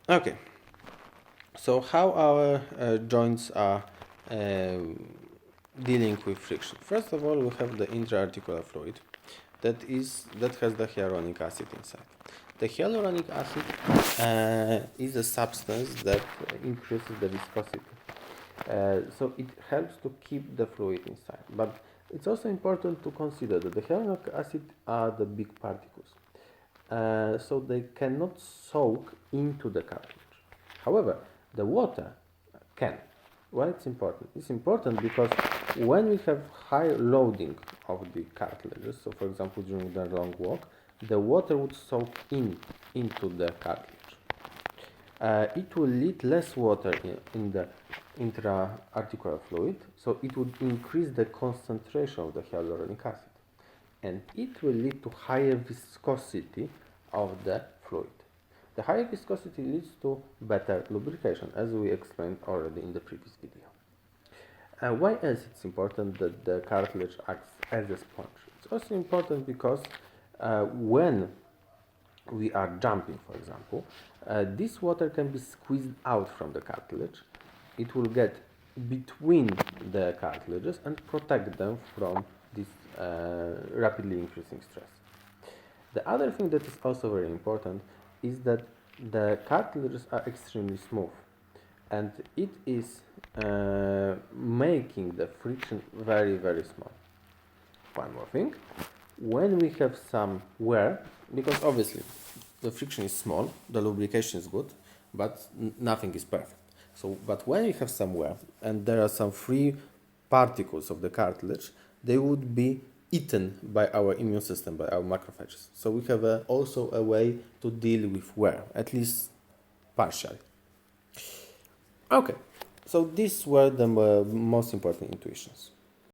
Okay, so how our joints are dealing with friction? First of all, we have the intra-articular fluid that has the hyaluronic acid inside. The hyaluronic acid is a substance that increases the viscosity. So it helps to keep the fluid inside. But it's also important to consider that the hyaluronic acid are the big particles. So they cannot soak into the cartilage. However, the water can. Why it's important? It's important because when we have high loading of the cartilages, so for example during the long walk, the water would soak into the cartilage. It will lead less water in the intra-articular fluid, so it would increase the concentration of the hyaluronic acid, and it will lead to higher viscosity of the fluid. The higher viscosity leads to better lubrication, as we explained already in the previous video. Why else it's important that the cartilage acts as a sponge? It's also important because when we are jumping, for example, this water can be squeezed out from the cartilage. It will get between the cartilages and protect them from this rapidly increasing stress. The other thing that is also very important is that the cartilages are extremely smooth, and it is making the friction very, very small. One more thing, when we have some wear, because obviously the friction is small, the lubrication is good, but nothing is perfect. So, but when we have some wear and there are some free particles of the cartilage, they would be eaten by our immune system, by our macrophages. So we have also a way to deal with wear, at least partially. Okay, so these were the most important intuitions.